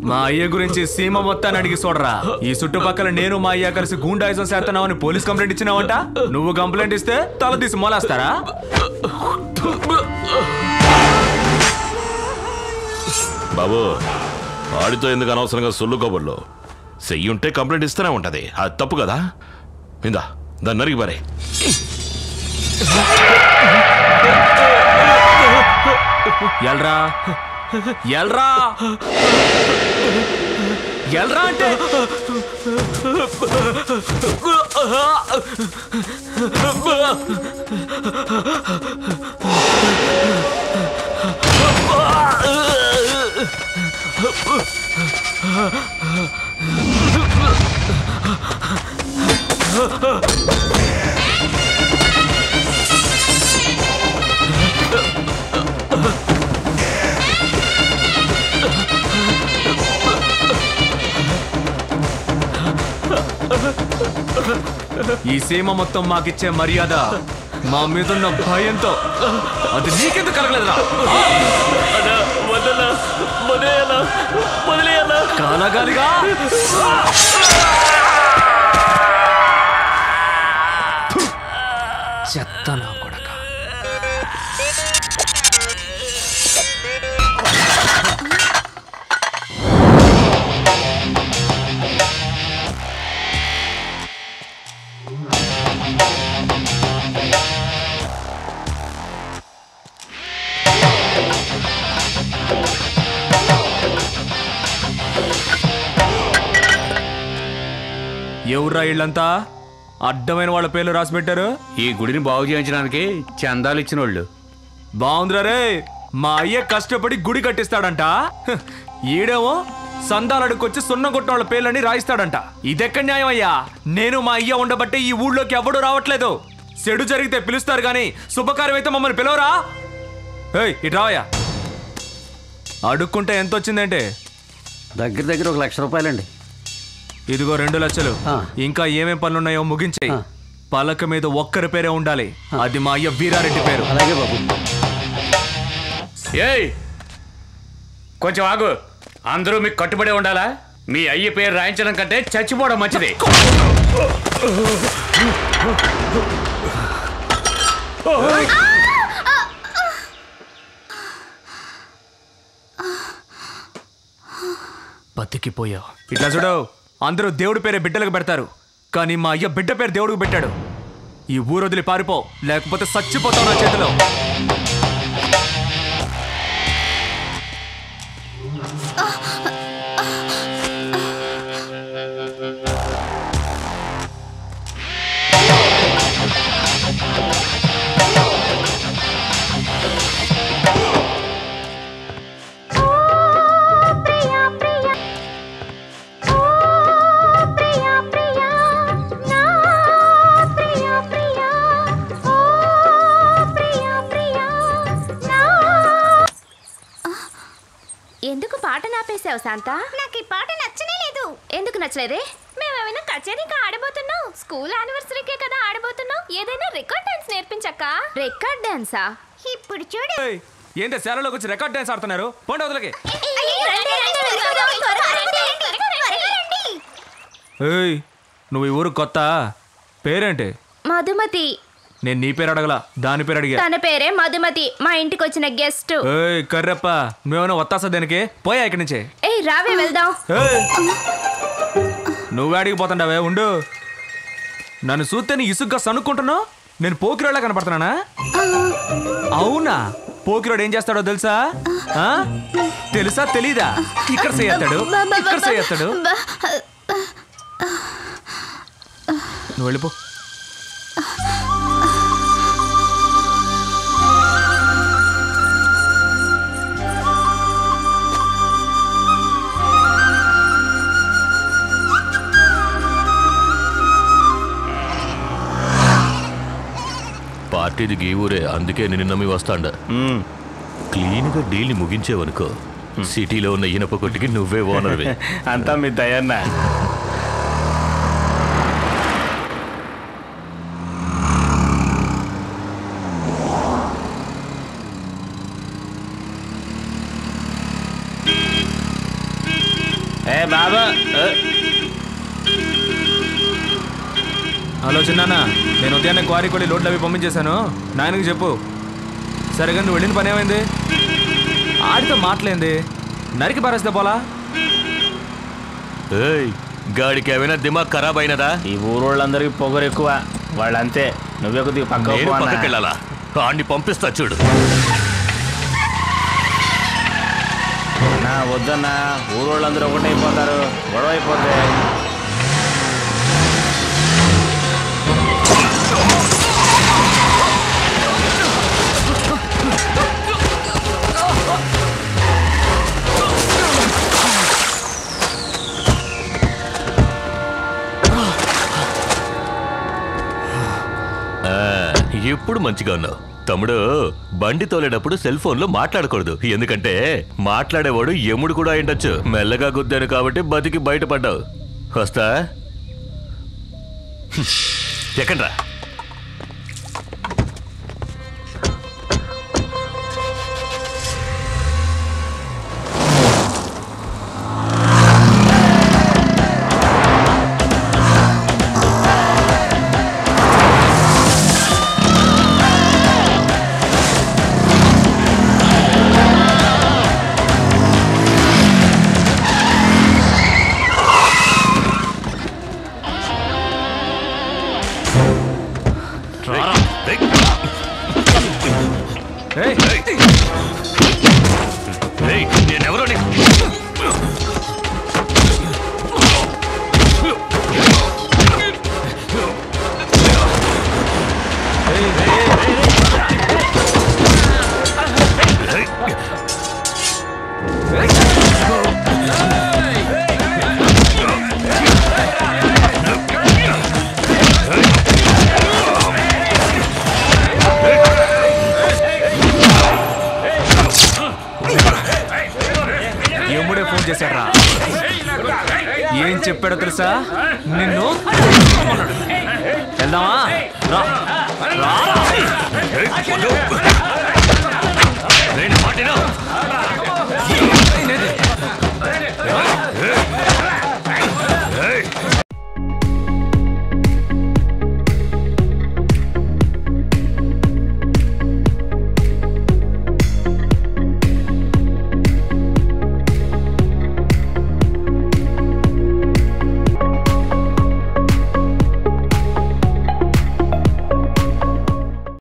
మా అయ్య గురించి సీమ మొత్తాన్ని అడిగి చూడరా. ఈ చుట్టుపక్కల నేను మా అయ్య కలిసి గూండాయిజం చేస్తున్నావని పోలీస్ కంప్లైంట్ ఇచ్చినావంట. నువ్వు కంప్లైంట్ ఇస్తే తల తీసి మొలేస్తారా? బాబు వాడితో ఎందుకు అనవసరంగా సొల్లు కబుర్లు? చెయ్యి ఉంటే కంప్లైంట్ ఇస్తూనే ఉంటది. అది తప్పు కదా. ఇందా దాన్ని నరికి బారే. ఎల్రా ఎల్రా ఎల్రా అంటే ఈ సీమ మొత్తం మాకిచ్చే మర్యాద మా మీదున్న భయంతో అది నీకెందుకు కలగలేదురా? కలగాలిగా. చెత్త నా కొడక. ఎవర్రా ఇళ్ళంతా? అడ్డమైన వాళ్ళ పేర్లు రాసి పెట్టారు. ఈ గుడిని బాగు చేయించడానికి చందాలు ఇచ్చిన వాళ్ళు. బాగుందిరా రే. మా అయ్య కష్టపడి గుడి కట్టిస్తాడంట. ఈడేమో సందాలడుకొచ్చి సున్నం కొట్టిన వాళ్ళ పేర్లని రాయిస్తాడంట. ఇదెక్కడ న్యాయం అయ్యా? నేను మా అయ్య ఉండబట్టే ఈ ఊళ్ళోకి ఎవడూ రావట్లేదు. చెడు జరిగితే పిలుస్తారు గాని శుభకార్యం అయితే మమ్మల్ని పిలవరా? ఇటు రావయ్యా. అడుక్కుంటే ఎంత వచ్చిందంటే దగ్గర దగ్గర 1 లక్ష రూపాయలండి. ఇదిగో 2 లక్షలు. ఇంకా ఏమేం పనులున్నాయో ముగించాయి. పలక మీద ఒక్కరి పేరే ఉండాలి. అది మా అయ్య వీరారెడ్డి పేరు. అలాగే బాబు. ఏయ్ కొంచెం ఆగు. అందరూ మీకు కట్టుబడి ఉండాలా? మీ అయ్య పేరు రాయించడం కంటే చచ్చిపోవడం మంచిది. బతికిపోయావు. ఇట్లా చూడు, అందరూ దేవుడి పేరే బిడ్డలకు పెడతారు, కానీ మా అయ్య బిడ్డ పేరు దేవుడికి పెట్టాడు. ఈ ఊరు వదిలి పారిపో, లేకపోతే చచ్చిపోతావు నా చేతిలో. ఎందుకు పాట నాపేసావు శాంత? నాకు ఈ పాట నచ్చనే లేదు. ఎందుకు నచ్చలేదే? మేమేమైనా కచేరీకి ఆడబోతున్నాం. స్కూల్ యానివర్సరీకే కదా ఆడబోతున్నాం. ఏదైనా రికార్డ్ డాన్స్ నేర్పించక్క. రికార్డ్ డాన్సా? ఇప్పుడు చూడు. ఏంటి శాలలోకి వచ్చి రికార్డ్ డాన్స్ ఆడుతున్నారు? పోండి వదలకి. నువ్వు ఈ ఊరు కొత్త? పేరేంటి? మధుమతి. నేను నీ పేరు అడగలా, దాని పేరు అడిగా. తన పేరే మధుమతి, మా ఇంటికి వచ్చిన గెస్ట్. కర్రప్ప, నువ్వేమైనా వత్తాసా దేనికి? పోయా ఇక్కడి నుంచి. రావే వెళ్దాం. నువ్వే అడిగిపోతుండవే, ఉండు. నన్ను చూస్తే నీ ఇసుగ్గా సనుక్కుంటున్నావు. నేను పోకిరోళ్ళ కనపడుతున్నానా? అవునా? పోకిరోడు ఏం చేస్తాడో తెలుసా? తెలుసా తెలీదా? ఇక్కడ చేస్తాడు, ఇక్కడ చేస్తాడు. నువ్వు వెళ్ళిపో. పార్టీది గీ ఊరే, అందుకే నేను నమ్మి వస్తాండ. క్లీన్గా డీల్ని ముగించేవనుకో, సిటీలో ఉన్న ఇనప కొట్టుకి నువ్వే ఓనర్వే. అంతా మీ దయన్న. ఏ బాబా హలో చిన్నాన్న, నేను ఉదయాన్నే క్వారీ కొడి లోడ్లు అవి పంపించేశాను. నాయనకి చెప్పు. సరిగా నువ్వు వెళ్ళిన పని ఏమైంది? ఆడితో మాటలేంది, నరికి పారేస్తే పోలా. ఏయ్, గాడికి ఏమైనా దిమాగ్ ఖరాబ్ అయినదా? ఈ ఊరోళ్ళందరికీ పొగరు ఎక్కువ, వాళ్ళంతే. నువ్వే కొద్దిగా నేను పక్కకి పక్క వెళ్ళాలా? ఆడిని పంపిస్తా చూడు. వద్దన్నా, ఊరోళ్ళందరూ ఒకటైపోతారు, గొడవ అయిపోతే. ఎప్పుడు మంచిగా ఉన్నావు తమ్ముడు. బండి తోలేటప్పుడు సెల్ ఫోన్ లో మాట్లాడకూడదు, ఎందుకంటే మాట్లాడేవాడు యముడు కూడా అయిండొచ్చు. మెల్లగా గుద్దాను కాబట్టి బతికి బయటపడ్డావు. వస్తా. ఎక్కడ్రా? నేనెవరో యముడే ఫోన్ చేశాడ్రా. ఏం చెప్పాడో తెలుసా? నిన్ను వెళ్దామా? రా.